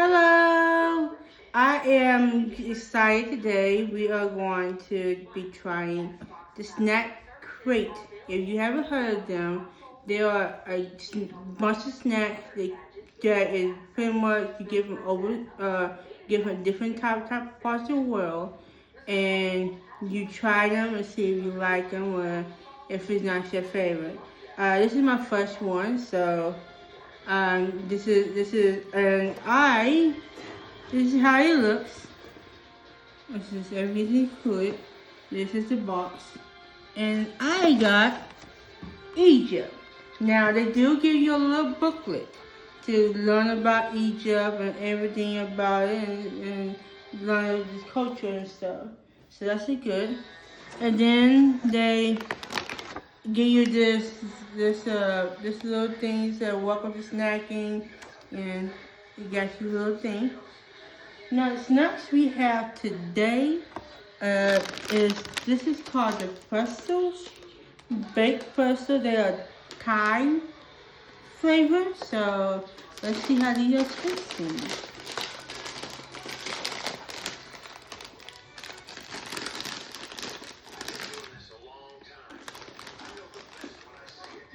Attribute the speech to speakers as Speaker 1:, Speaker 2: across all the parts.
Speaker 1: Hello! I am excited today. We are going to be trying the snack crate. If you haven't heard of them, there are a bunch of snacks that is pretty much you give them give them different type parts of the world, and you try them and see if you like them or if it's not your favorite. This is my first one, so this is how it looks. This is everything included. This is the box. And I got Egypt. Now they do give you a little booklet to learn about Egypt and everything about it and learn the culture and stuff. So that's good. And then they give you this little thing that welcome to snacking, and you got your little thing. Now the snacks we have today this is called the pretzels, baked pretzels. They are Thai flavor. So let's see how these are tasting.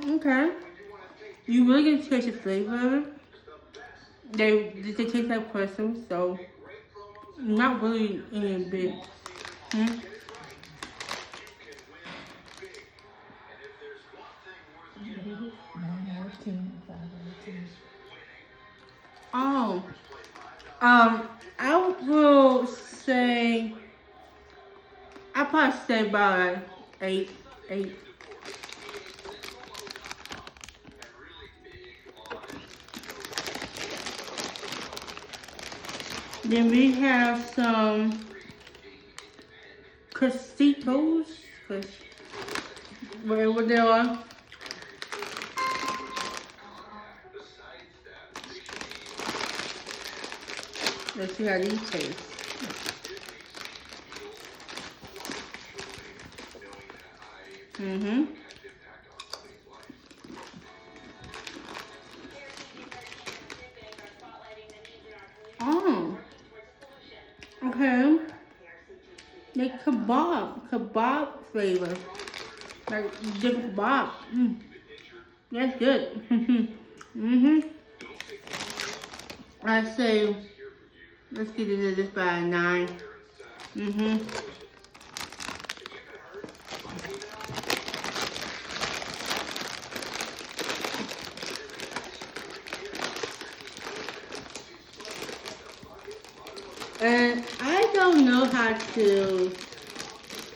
Speaker 1: Okay. You really get to taste the flavor of it. They taste like pretzels, so not really any big. Oh, I will say I probably say about eight. Then we have some casitos, whatever they are. Let's see how these taste. Oh, okay. They kebab flavor, like the kebab. That's good. I say, let's get into this by a 9. And I don't know how to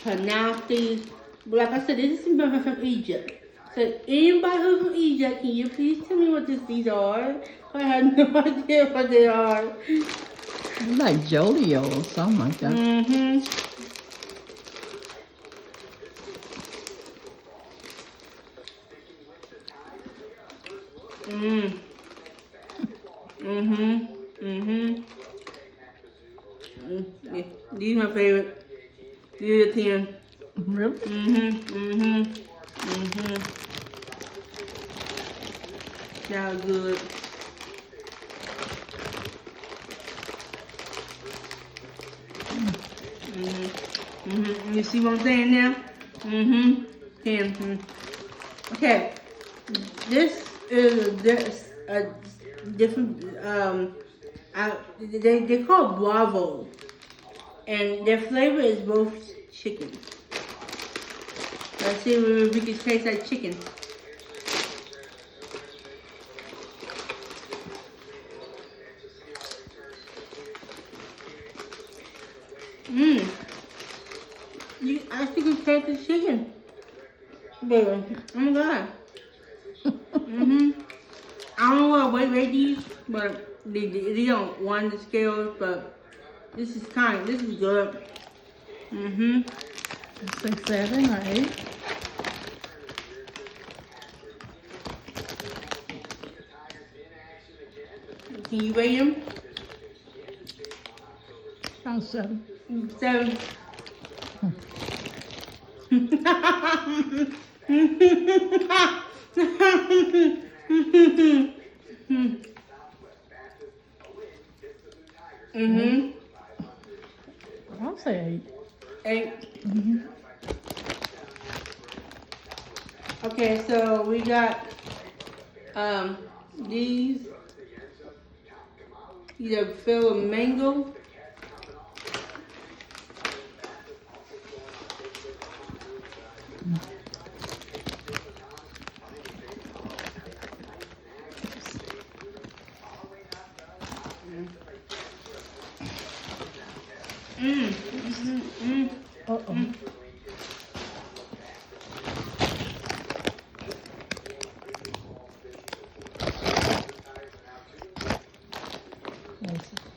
Speaker 1: pronounce these, but like I said, this is from Egypt. So anybody who's from Egypt, can you please tell me what these are? I have no idea what they are.
Speaker 2: It's like Jolio or something like that.
Speaker 1: These are my favorite. These are 10.
Speaker 2: Really?
Speaker 1: They're good. You see what I'm saying now? 10. Okay. This is a different they call it Bravo, and their flavor is both chicken. Let's see if we can taste like chicken. You actually can taste the chicken, baby. Oh my god. I don't know what weight rate these, but they don't want the scales, but this is good.
Speaker 2: 6, 7, or 8.
Speaker 1: Can you rate them?
Speaker 2: About 7.
Speaker 1: 7. Mm-hmm.
Speaker 2: I'll say
Speaker 1: 8.
Speaker 2: 8. Mm-hmm.
Speaker 1: Okay, so we got these. These are filled with mango.
Speaker 2: Uh-oh.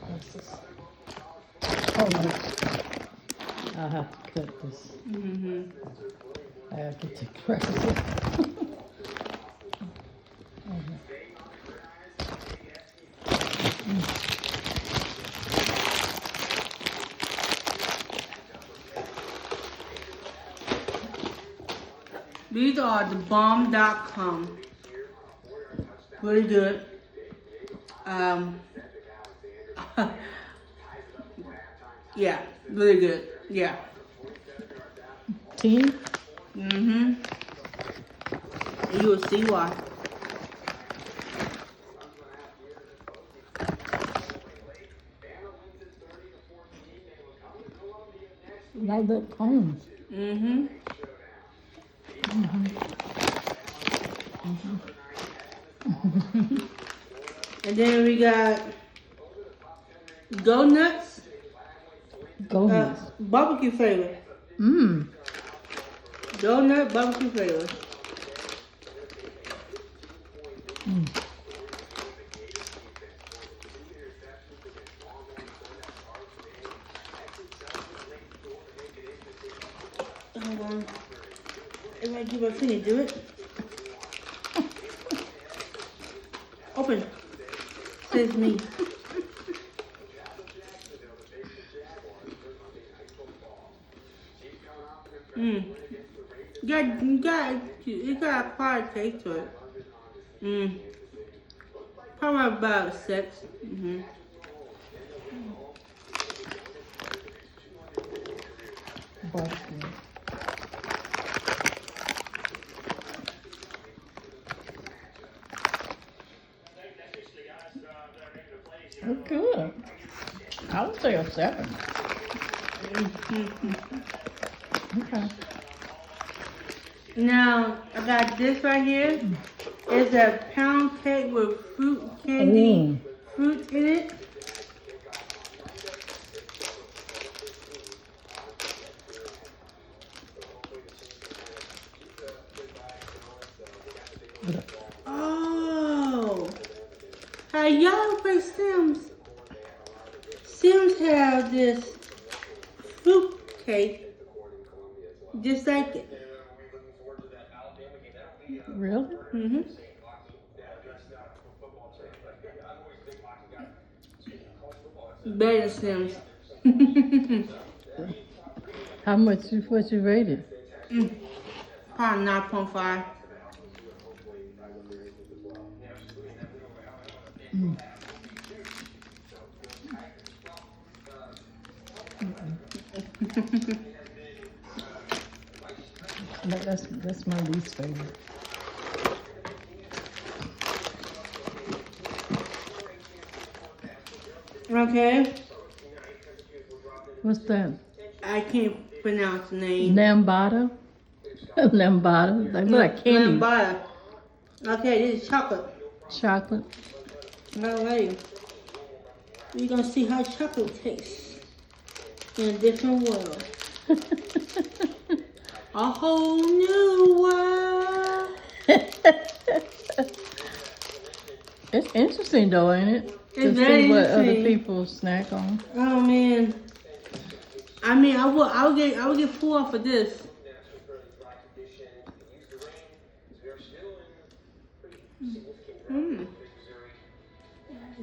Speaker 2: What's this? Oh, no. I have to cut this. I have to take credit.
Speaker 1: These are the bomb.com. Really good. Yeah, really good. Yeah.
Speaker 2: 10?
Speaker 1: Mm-hmm. You will see why.
Speaker 2: Like that cones.
Speaker 1: Mm-hmm. And then we got Go Nuts.
Speaker 2: Go nuts.
Speaker 1: Barbecue flavor.
Speaker 2: Mmm.
Speaker 1: Donut barbecue flavor. Hold on. If I give a finger, do it. Open. Says me. It got a quiet taste to it. Probably about 6.
Speaker 2: Barbecue. Oh, good. I would say a 7. Okay.
Speaker 1: Now, I got this right here. It's a pound cake with fruit candy, fruit in it. Oh, how y'all play Sims? Sims have this fruit cake just like it.
Speaker 2: Really?
Speaker 1: Mm-hmm. Better than Sims.
Speaker 2: How much what you rated?
Speaker 1: Probably 9.5.
Speaker 2: That's my least favorite.
Speaker 1: Okay.
Speaker 2: What's that?
Speaker 1: I can't pronounce the name.
Speaker 2: Lambada? Lambada? They look like candy.
Speaker 1: Lambada. Okay, this is chocolate.
Speaker 2: Chocolate.
Speaker 1: No way. We're gonna see how chocolate tastes in a different world. A whole new world.
Speaker 2: It's interesting though, ain't it?
Speaker 1: It's
Speaker 2: to
Speaker 1: very
Speaker 2: see what other
Speaker 1: interesting.
Speaker 2: people snack on.
Speaker 1: Oh man. I mean, I would get full off of this.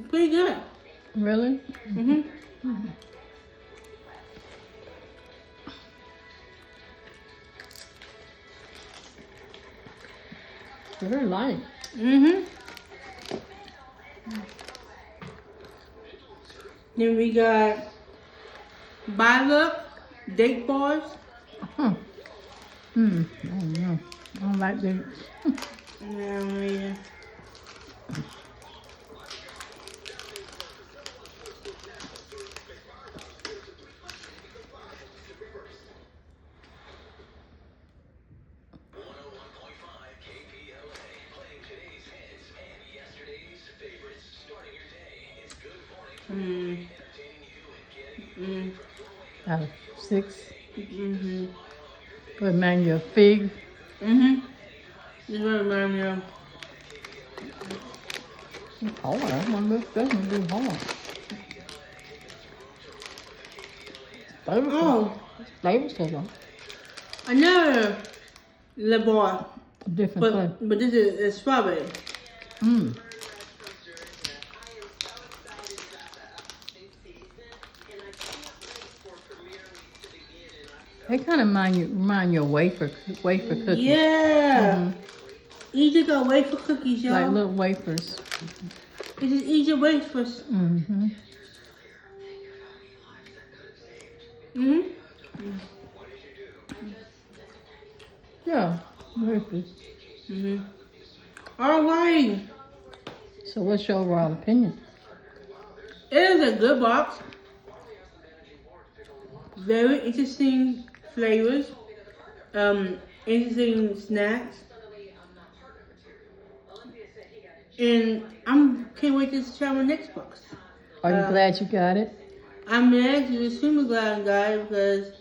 Speaker 1: Pretty good.
Speaker 2: Really? Very light.
Speaker 1: Then we got Look date bars.
Speaker 2: I don't know. I don't like dates.
Speaker 1: Yeah.
Speaker 2: Out of 6.
Speaker 1: Mm-hmm.
Speaker 2: Remind you of fig.
Speaker 1: Mm-hmm. This one remind me of.
Speaker 2: Oh, that one looks definitely hard. Flavorful.
Speaker 1: Oh,
Speaker 2: Flavorful though.
Speaker 1: another Le Bar.
Speaker 2: Different flavor.
Speaker 1: But this is strawberry.
Speaker 2: They kind of remind you of wafer cookies.
Speaker 1: Yeah. Egypt got wafer cookies, y'all.
Speaker 2: Like little wafers.
Speaker 1: This is Egypt wafers.
Speaker 2: Yeah, wafers.
Speaker 1: All right.
Speaker 2: So what's your overall opinion?
Speaker 1: It is a good box. Very interesting flavors. Interesting snacks. And can't wait to try my next box.
Speaker 2: Are you glad you got it?
Speaker 1: I'm actually extremely glad I got it because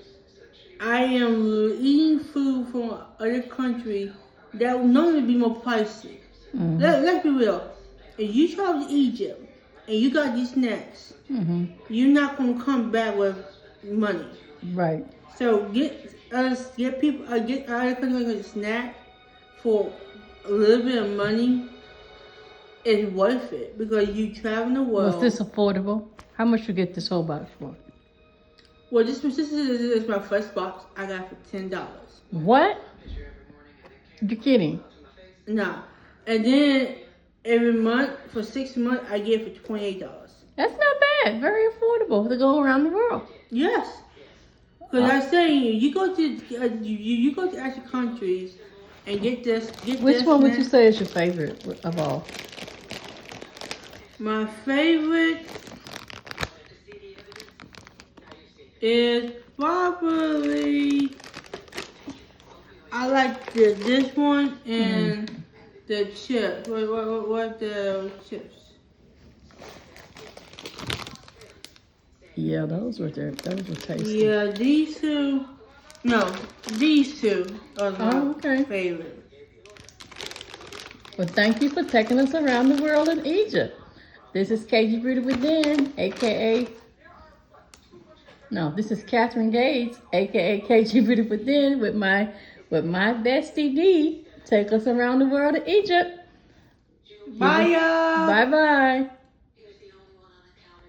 Speaker 1: I am eating food from other countries that would normally be more pricey. Let's be real. If you travel to Egypt and you got these snacks, you're not gonna come back with money.
Speaker 2: Right.
Speaker 1: So get other countries a snack for a little bit of money. It's worth it because you travel the world.
Speaker 2: Was this affordable? How much you get this whole box for?
Speaker 1: Well, this is my first box. I got it for $10.
Speaker 2: What? You're kidding?
Speaker 1: No. And then every month for 6 months, I get it for $28.
Speaker 2: That's not bad. Very affordable to go around the world.
Speaker 1: Yes. Because I'm saying you go to you go to other countries and get this.
Speaker 2: Which one would you say is your favorite of all?
Speaker 1: My favorite is probably I like this one and the chips. What the chips?
Speaker 2: Yeah, those were tasty.
Speaker 1: Yeah, these two. No, these two are my favorite.
Speaker 2: Well, thank you for taking us around the world in Egypt. This is KG Beauty Within, aka. No, this is Catherine Gates, aka KG Beauty Within, with my bestie D. Take us around the world in Egypt.
Speaker 1: Bye, y'all.
Speaker 2: Bye bye.